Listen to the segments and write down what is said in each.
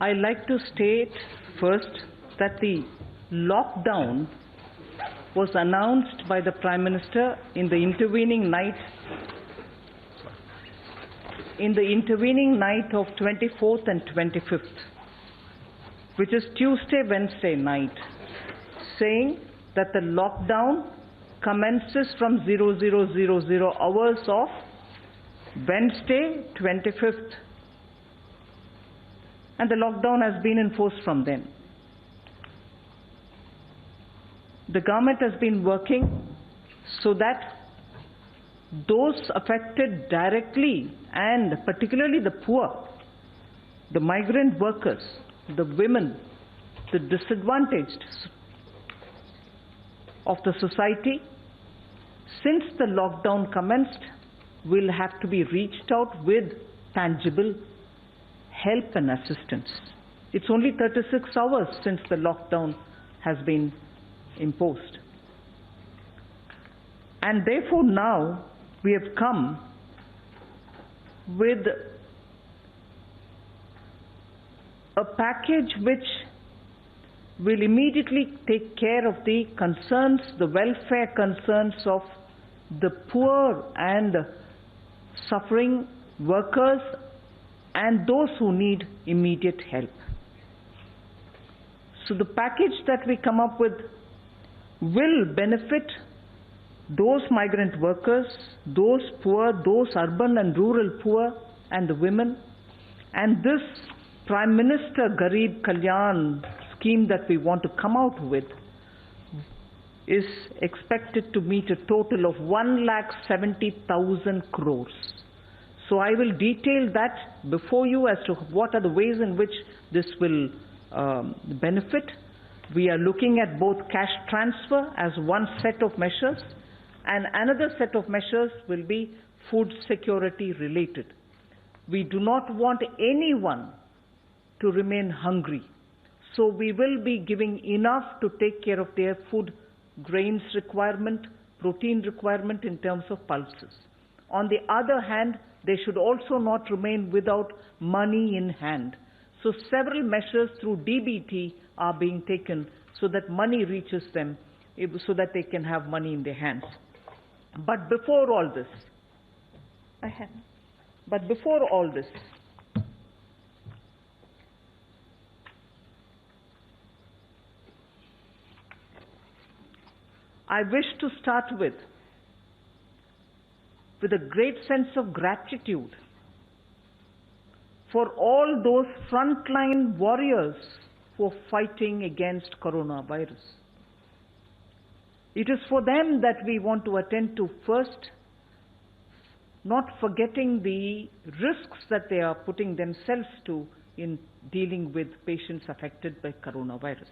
I like to state first that the lockdown was announced by the Prime Minister in the intervening night of 24th and 25th, which is Tuesday, Wednesday night, saying that the lockdown commences from 0000 hours of Wednesday, 25th, and the lockdown has been enforced from then. The government has been working so that those affected directly, and particularly the poor, the migrant workers, the women, the disadvantaged of the society, since the lockdown commenced, will have to be reached out with tangible help and assistance. It's only 36 hours since the lockdown has been imposed. And therefore now we have come with a package which will immediately take care of the concerns, the welfare concerns of the poor and suffering workers and those who need immediate help. So the package that we come up with will benefit those migrant workers, those poor, those urban and rural poor, and the women. And this Prime Minister Garib Kalyan scheme that we want to come out with is expected to meet a total of 1,70,000 crores. So I will detail that before you as to what are the ways in which this will benefit. We are looking at both cash transfer as one set of measures, and another set of measures will be food security related. We do not want anyone to remain hungry. So we will be giving enough to take care of their food, grains requirement, protein requirement in terms of pulses. On the other hand, they should also not remain without money in hand. So several measures through DBT are being taken so that money reaches them, so that they can have money in their hands. But before all this, I wish to start with a great sense of gratitude for all those frontline warriors who are fighting against coronavirus. It is for them that we want to attend to first, not forgetting the risks that they are putting themselves to in dealing with patients affected by coronavirus.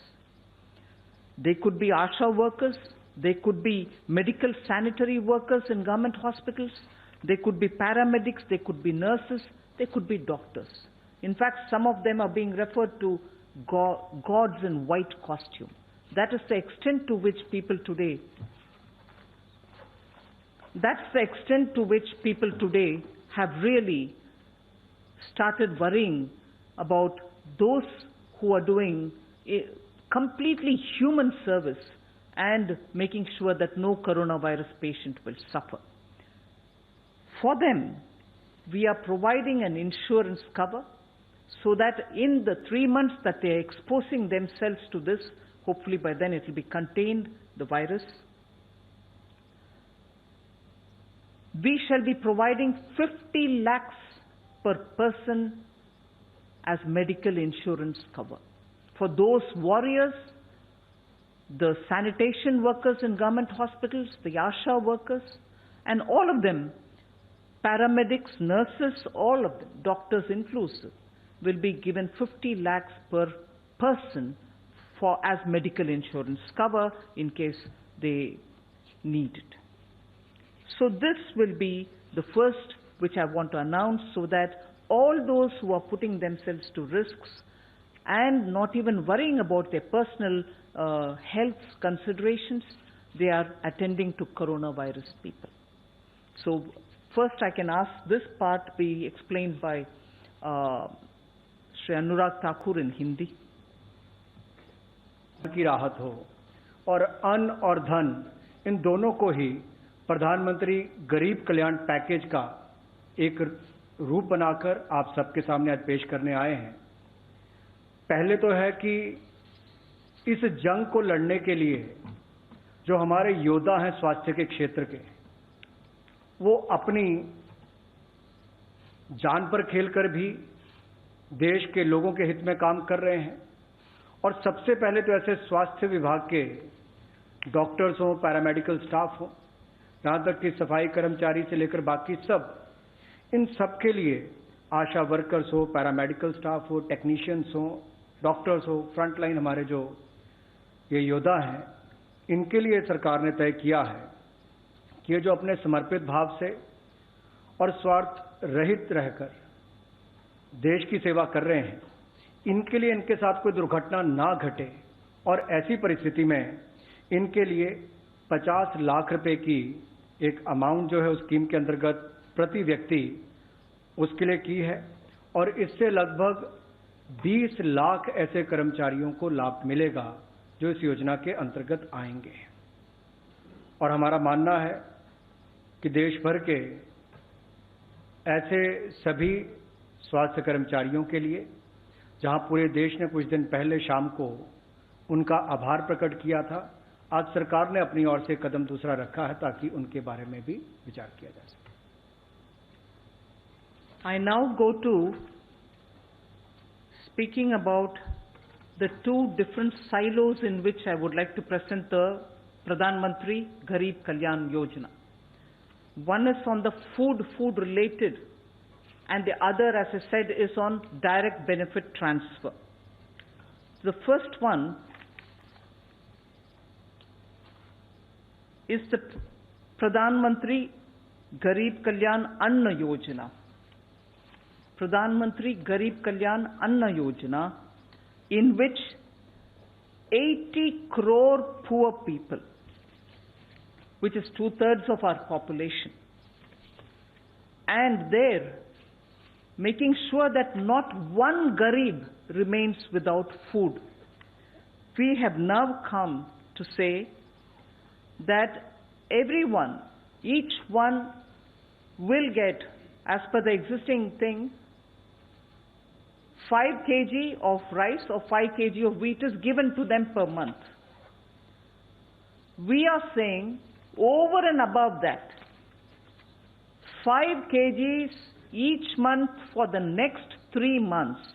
They could be ASHA workers, they could be medical sanitary workers in government hospitals, they could be paramedics, they could be nurses, they could be doctors. In fact, some of them are being referred to gods in white costume. That is the extent to which people today, have really started worrying about those who are doing a completely human service and making sure that no coronavirus patient will suffer. For them, we are providing an insurance cover so that in the 3 months that they are exposing themselves to this, hopefully by then it will be contained, the virus. We shall be providing 50 lakhs per person as medical insurance cover. For those warriors, the sanitation workers in government hospitals, the ASHA workers, and all of them, paramedics, nurses, all of them, doctors inclusive, will be given 50 lakhs per person as medical insurance cover in case they need it. So this will be the first which I want to announce, so that all those who are putting themselves to risks and not even worrying about their personal health considerations, they are attending to coronavirus people. So first I can ask this part be explained by Sri Shri Anurag Thakur in Hindi. की राहत हो और अन्न और धन इन दोनों को ही प्रधानमंत्री गरीब कल्याण पैकेज का एक रूप बनाकर आप सबके सामने आज पेश करने आए हैं। पहले तो है कि इस जंग को लड़ने के लिए जो हमारे योद्धा हैं स्वास्थ्य के क्षेत्र के, वो अपनी जान पर खेलकर भी देश के लोगों के हित में काम कर रहे हैं। और सबसे पहले तो ऐसे स्वास्थ्य विभाग के डॉक्टर्स हों, पैरामेडिकल स्टाफ हो, यहाँ तक कि सफाई कर्मचारी से लेकर बाकी सब, इन सब के लिए आशा वर्कर्स हो, पैरामेडिकल स्टाफ हो, टेक्नीशियंस हो, डॉक्टर्स हो, फ्रंटलाइन हमारे जो ये योद्धा हैं, इनके लिए सरकार ने तय किया है कि ये जो अपने समर्पित भाव से और स्वार्थ रहित रहकर देश की सेवा कर रहे हैं, इनके लिए इनके साथ कोई दुर्घटना ना घटे और ऐसी परिस्थिति में इनके लिए 50 लाख रुपए की एक अमाउंट जो है उस स्कीम के अंतर्गत प्रति व्यक्ति उसके लिए की है। और इससे लगभग 20 लाख ऐसे कर्मचारियों को लाभ मिलेगा जो इस योजना के अंतर्गत आएंगे। और हमारा मानना है कि देश भर के ऐसे सभी स्वास्थ्य कर्मचारियों के लिए, जहां पूरे देश ने कुछ दिन पहले शाम को उनका आभार प्रकट किया था, आज सरकार ने अपनी ओर से कदम दूसरा रखा है ताकि उनके बारे में भी विचार किया जा सके। I now go to speaking about the two different silos in which I would like to present the Pradhan Mantri Garib Kalyan Yojana. One is on the food related, and the other, as I said, is on direct benefit transfer. The first one is the Pradhan Mantri Garib Kalyan Anna Yojana. Pradhan Mantri Garib Kalyan Anna Yojana, in which 80 crore poor people, which is 2/3 of our population, and there making sure that not one Garib remains without food. We have now come to say that everyone, each one will get, as per the existing thing, 5 kg of rice or 5 kg of wheat is given to them per month. We are saying over and above that, 5 kgs each month for the next 3 months,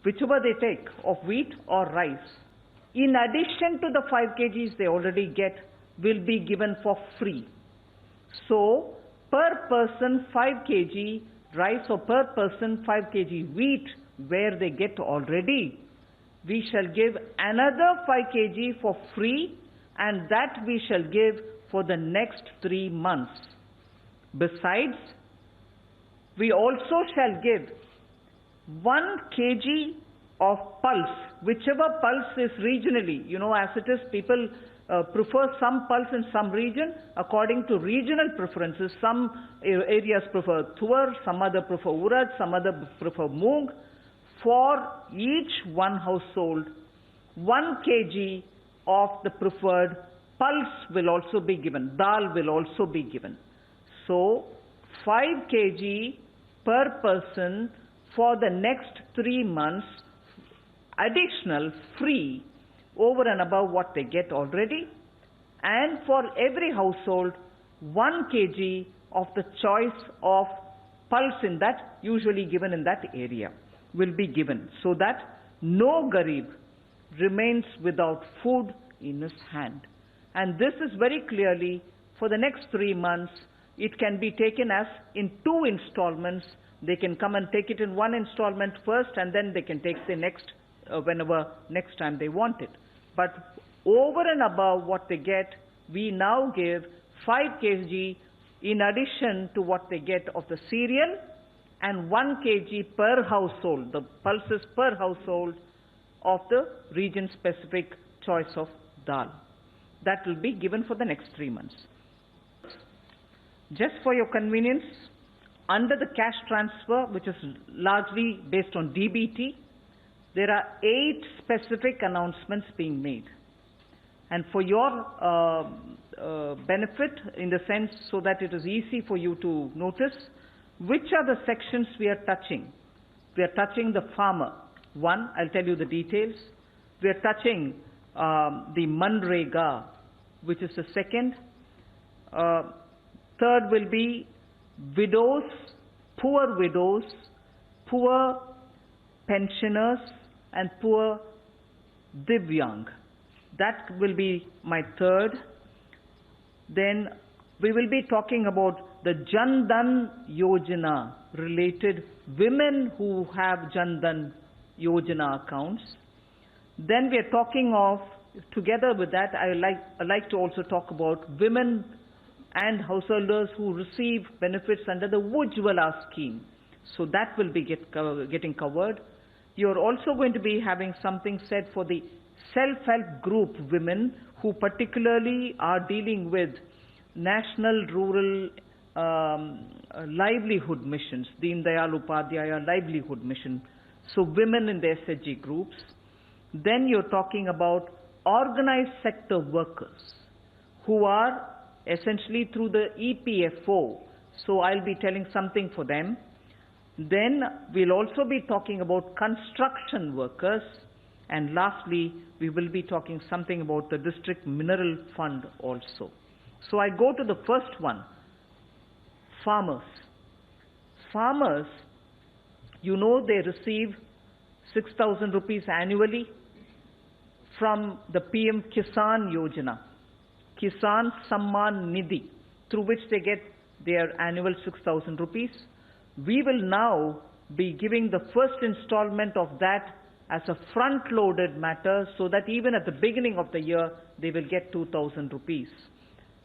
whichever they take of wheat or rice, in addition to the 5 kgs they already get, will be given for free. So, per person 5 kg rice or per person 5 kg wheat, where they get already, we shall give another 5 kg for free, and that we shall give for the next 3 months. Besides, we also shall give 1 kg of pulse, whichever pulse is regionally, as it is, people prefer some pulse in some region according to regional preferences. Some areas prefer tuar, some other prefer urad, some other prefer moong. For each one household, 1 kg of the preferred pulse will also be given, dal will also be given. So 5 kg per person for the next 3 months, additional, free, over and above what they get already. And for every household, 1 kg of the choice of pulse in that, usually given in that area, will be given, so that no Garib remains without food in his hand. And this is very clearly for the next 3 months. It can be taken as in 2 installments. They can come and take it in 1 installment first, and then they can take the next whenever next time they want it. But over and above what they get, we now give 5 kg in addition to what they get of the cereal, and 1 kg per household, the pulses per household of the region-specific choice of dal. That will be given for the next 3 months. Just for your convenience, under the cash transfer, which is largely based on DBT, there are 8 specific announcements being made. And for your benefit, in the sense so that it is easy for you to notice, which are the sections we are touching? We are touching the farmer. 1, I'll tell you the details. We are touching the Manrega, which is the second. Third will be widows, poor pensioners, and poor Divyang. That will be my third. Then we will be talking about the Jan Dhan Yojana related women who have Jan Dhan Yojana accounts. Then we are talking of, together with that, I like to also talk about women and householders who receive benefits under the Ujjwala scheme. So that will be getting covered. You are also going to be having something said for the self-help group women who particularly are dealing with National Rural Livelihood Missions, Deen Dayal Upadhyaya Livelihood Mission. So women in the SHG groups. Then you're talking about organized sector workers who are essentially through the EPFO. So I'll be telling something for them. Then we'll also be talking about construction workers. And lastly, we will be talking something about the District Mineral Fund also. So I go to the first one, farmers. Farmers, you know, they receive 6,000 rupees annually from the PM Kisan Yojana, Kisan Samman Nidhi, through which they get their annual 6,000 rupees. We will now be giving the first installment of that as a front-loaded matter, so that even at the beginning of the year, they will get 2,000 rupees.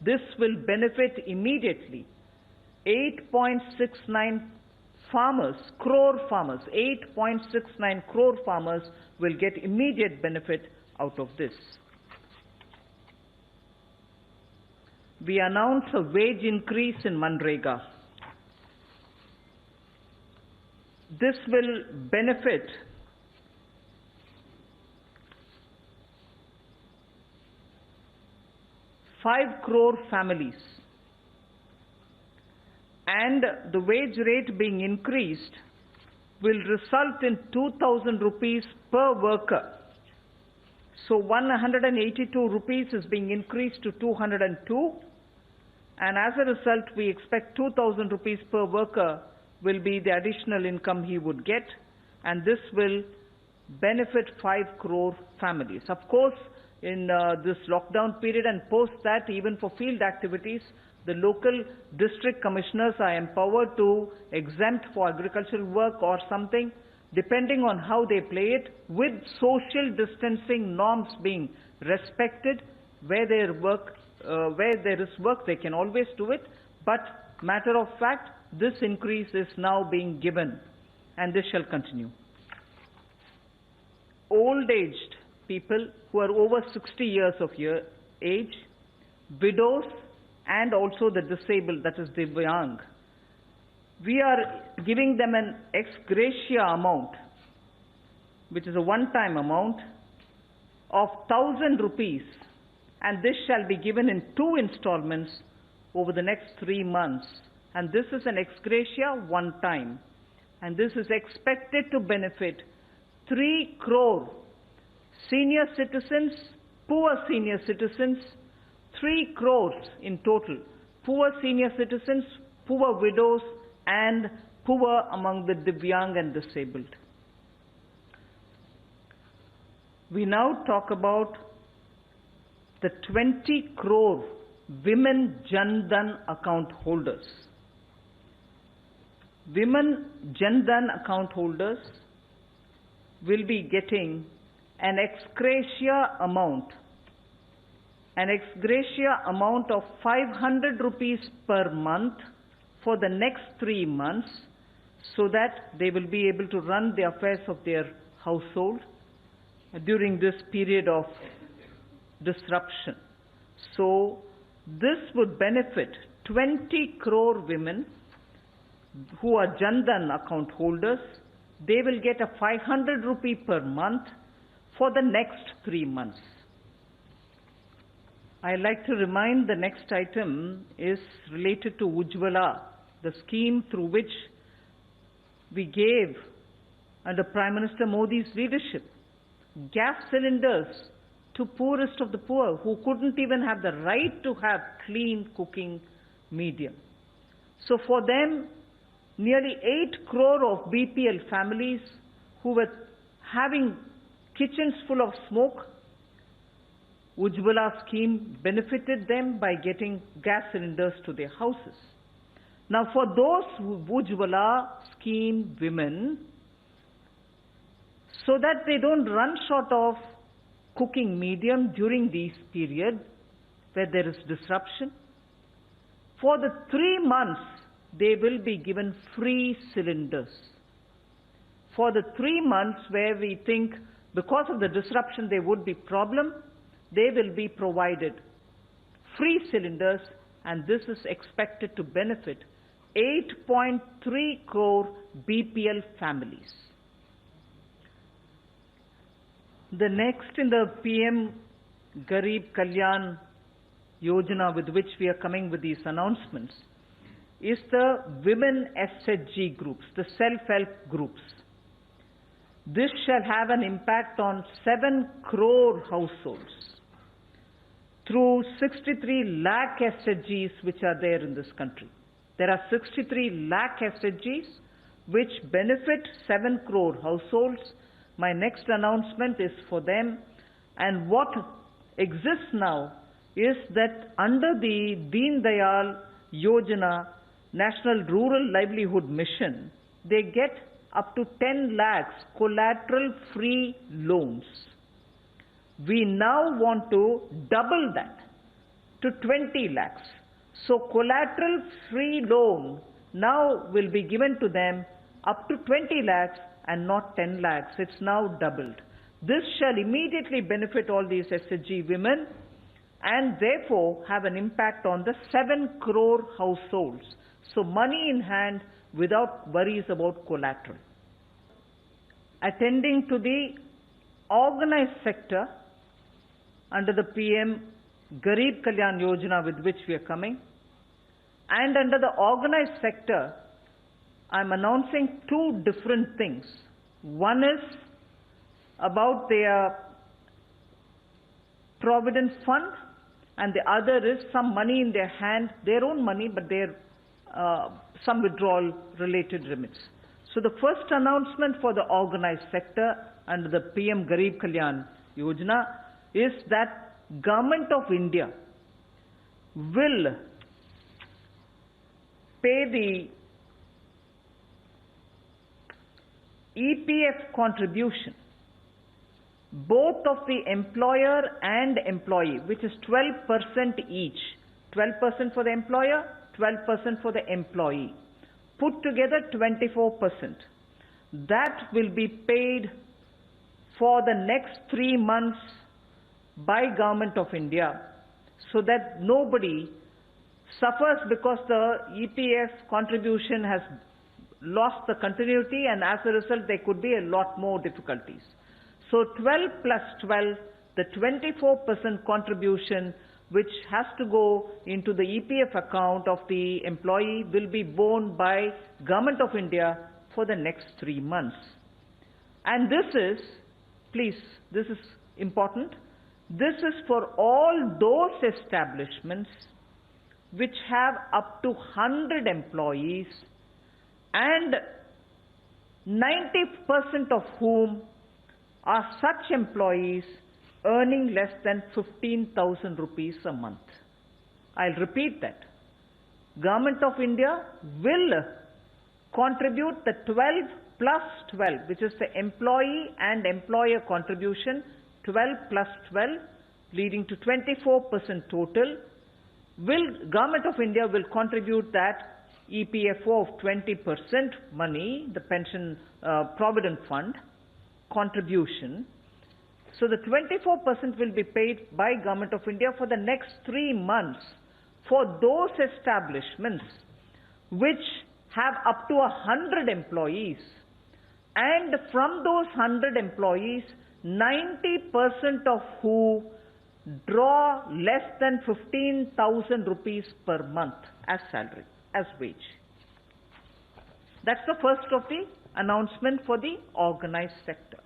This will benefit immediately 8.69 crore farmers, 8.69 crore farmers will get immediate benefit out of this. We announce a wage increase in Manrega. This will benefit 5 crore families, and the wage rate being increased will result in 2,000 rupees per worker. So 182 rupees is being increased to 202, and as a result we expect 2,000 rupees per worker will be the additional income he would get, and this will benefit 5 crore families. Of course, in this lockdown period and post that, even for field activities, the local district commissioners are empowered to exempt for agricultural work or something, depending on how they play it, with social distancing norms being respected. Where there is work, they can always do it. But matter of fact, this increase is now being given, and this shall continue. Old-aged people who are over 60 years of age, widows, and also the disabled, that is Divyang, we are giving them an ex gratia amount, which is a one-time amount of 1,000 rupees, and this shall be given in 2 installments over the next 3 months. And this is an ex gratia one time, and this is expected to benefit 3 crore senior citizens, poor senior citizens, 3 crores in total, poor senior citizens, poor widows, and poor among the Divyang and disabled. We now talk about the 20 crore women Jan Dhan account holders. Women Jan Dhan account holders will be getting an ex gratia amount of 500 rupees per month for the next 3 months, so that they will be able to run the affairs of their household during this period of disruption. So this would benefit 20 crore women. who are Jan Dhan account holders, they will get a 500 rupee per month for the next 3 months. I'd like to remind the next item is related to Ujjwala, the scheme through which we gave, under Prime Minister Modi's leadership, gas cylinders to poorest of the poor who couldn't even have the right to have clean cooking medium. So for them, nearly 8 crore of BPL families who were having kitchens full of smoke, Ujjwala scheme benefited them by getting gas cylinders to their houses. Now for those Ujjwala scheme women, so that they don't run short of cooking medium during this period where there is disruption, for the 3 months they will be given free cylinders. For the 3 months where we think because of the disruption there would be problem, they will be provided free cylinders, and this is expected to benefit 8.3 crore BPL families. The next in the PM Garib Kalyan Yojana with which we are coming with these announcements is the women SHG groups, the self-help groups. This shall have an impact on 7 crore households through 63 lakh SHGs which are there in this country. There are 63 lakh SHGs which benefit 7 crore households. My next announcement is for them, and what exists now is that under the Deen Dayal Yojana National Rural Livelihood Mission, they get up to 10 lakhs collateral-free loans. We now want to double that to 20 lakhs. So collateral-free loan now will be given to them up to 20 lakhs and not 10 lakhs. It's now doubled. This shall immediately benefit all these SHG women and therefore have an impact on the 7 crore households. So money in hand without worries about collateral. Attending to the organized sector under the PM Garib Kalyan Yojana with which we are coming, and under the organized sector, I'm announcing 2 different things. One is about their provident fund, and the other is some money in their hand, their own money, but their some withdrawal related remits. So the first announcement for the organized sector under the PM Garib Kalyan Yojana is that Government of India will pay the EPF contribution, both of the employer and employee, which is 12% each. 12% for the employer, 12% for the employee. Put together 24%. That will be paid for the next 3 months by Government of India, so that nobody suffers because the EPF contribution has lost the continuity, and as a result there could be a lot more difficulties. So 12 plus 12, the 24% contribution which has to go into the EPF account of the employee will be borne by Government of India for the next 3 months. And this is, please, this is important, this is for all those establishments which have up to 100 employees and 90% of whom are such employees earning less than 15,000 rupees a month. I'll repeat that. Government of India will contribute the 12 plus 12, which is the employee and employer contribution, 12 plus 12, leading to 24% total. Government of India will contribute that EPFO of 20% money, the pension provident fund contribution. So the 24% will be paid by Government of India for the next 3 months for those establishments which have up to 100 employees, and from those 100 employees, 90% of who draw less than 15,000 rupees per month as salary, as wage. That's the first of the announcement for the organized sector.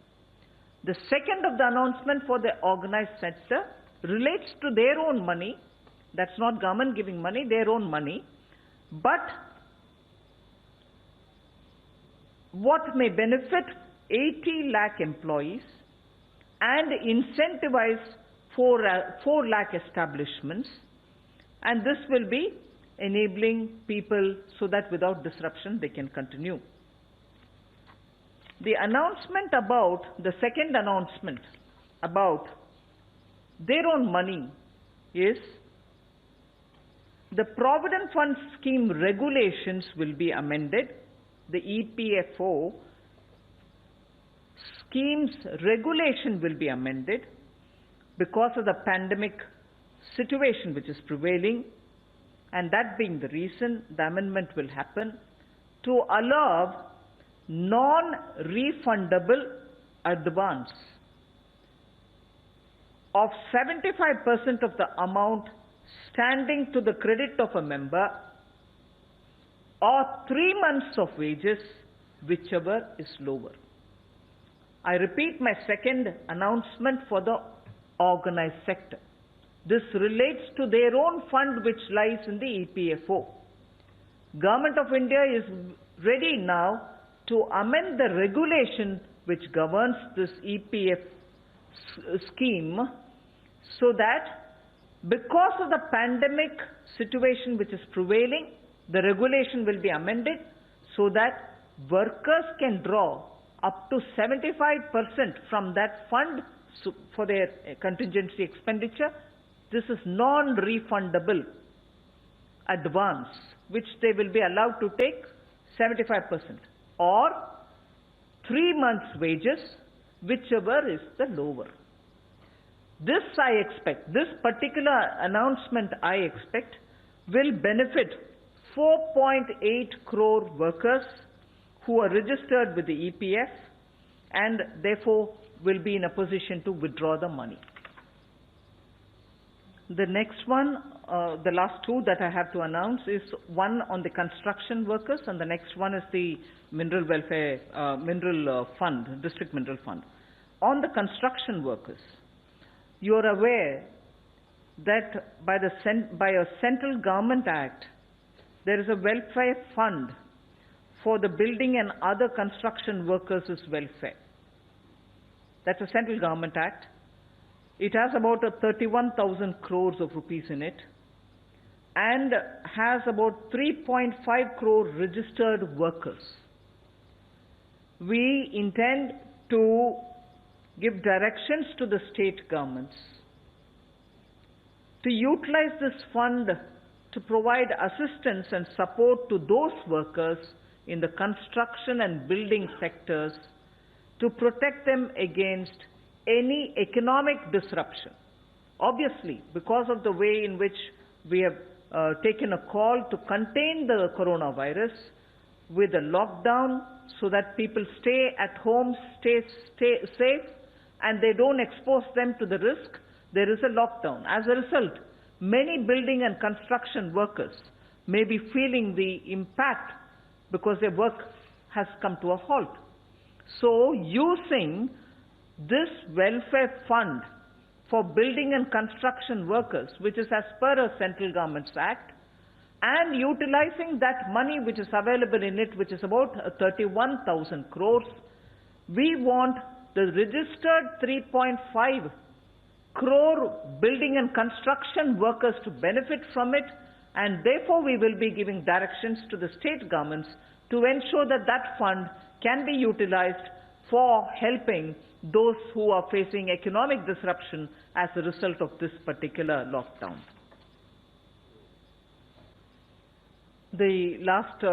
The second of the announcement for the organized sector relates to their own money. That's not government giving money, their own money. But what may benefit 80 lakh employees and incentivize 4 lakh establishments, and this will be enabling people so that without disruption they can continue. The announcement about, the second announcement about their own money is the Provident Fund Scheme regulations will be amended. The EPFO scheme's regulation will be amended because of the pandemic situation which is prevailing, and that being the reason the amendment will happen to allow non-refundable advance of 75% of the amount standing to the credit of a member or 3 months of wages, whichever is lower. I repeat my second announcement for the organized sector. This relates to their own fund which lies in the EPFO. Government of India is ready now to amend the regulation which governs this EPF scheme so that because of the pandemic situation which is prevailing, the regulation will be amended so that workers can draw up to 75% from that fund for their contingency expenditure. This is non-refundable advance which they will be allowed to take 75% or 3 months' wages, whichever is the lower. This I expect, this particular announcement I expect will benefit 4.8 crore workers who are registered with the EPF and therefore will be in a position to withdraw the money. The next one, the last two that I have to announce is one on the construction workers and the next one is the mineral welfare, mineral fund, district mineral fund. On the construction workers, you are aware that by a central government act, there is a welfare fund for the building and other construction workers' welfare. That's a central government act. It has about 31,000 crores of rupees in it and has about 3.5 crore registered workers. We intend to give directions to the state governments to utilize this fund to provide assistance and support to those workers in the construction and building sectors to protect them against any economic disruption. Obviously, because of the way in which we have taken a call to contain the coronavirus with a lockdown so that people stay at home, stay safe, and they don't expose them to the risk, there is a lockdown. As a result, many building and construction workers may be feeling the impact because their work has come to a halt. So, using this welfare fund for building and construction workers, which is as per a central government's act, and utilizing that money which is available in it, which is about 31,000 crores, we want the registered 3.5 crore building and construction workers to benefit from it, and therefore we will be giving directions to the state governments to ensure that that fund can be utilized for helping those who are facing economic disruption as a result of this particular lockdown. The last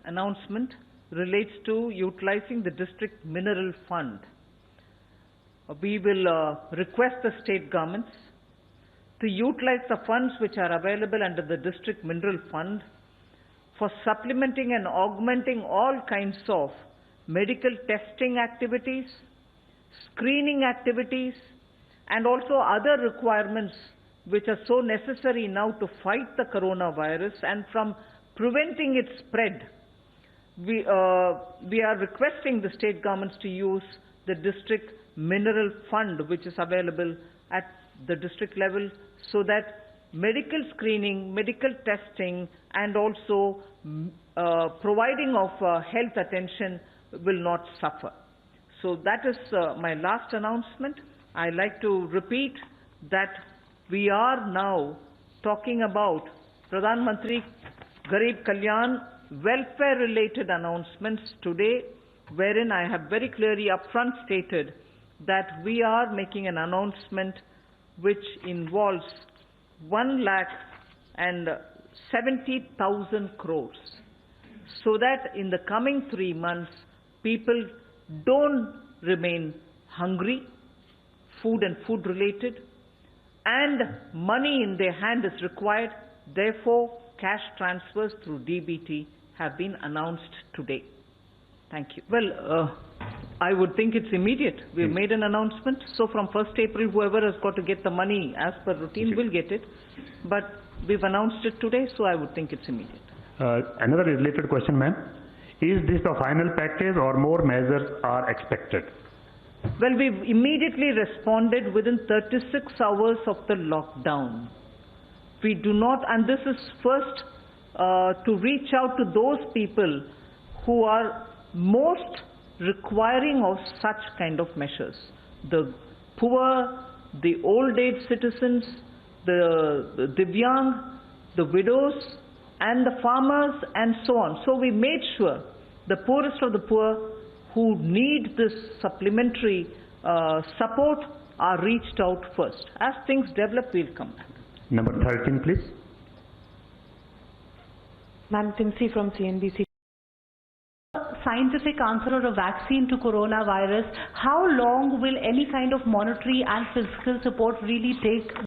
announcement relates to utilizing the district mineral fund. We will request the state governments to utilize the funds which are available under the district mineral fund for supplementing and augmenting all kinds of medical testing activities, screening activities, and also other requirements which are so necessary now to fight the coronavirus and from preventing its spread. We are requesting the state governments to use the district mineral fund which is available at the district level so that medical screening, medical testing, and also providing of health attention will not suffer. So that is my last announcement. I like to repeat that we are now talking about Pradhan Mantri Garib Kalyan welfare related announcements today, wherein I have very clearly upfront stated that we are making an announcement which involves 1,70,000 crores, so that in the coming 3 months people don't remain hungry, food and food related, and money in their hand is required. Therefore, cash transfers through DBT have been announced today. Thank you. Well, I would think it's immediate. We've made an announcement. So from 1st April, whoever has got to get the money as per routine will get it. But we've announced it today, so I would think it's immediate. Another related question, ma'am. Is this the final package or more measures are expected? Well, we've immediately responded within 36 hours of the lockdown. We do not, and this is first to reach out to those people who are most requiring of such kind of measures. The poor, the old age citizens, the Divyang, the widows, and the farmers, and so on. So we made sure the poorest of the poor who need this supplementary support are reached out first. As things develop, we'll come back. Number 13, please. Ma'am, Timsi from CNBC. Scientific answer or a vaccine to coronavirus, how long will any kind of monetary and fiscal support really take?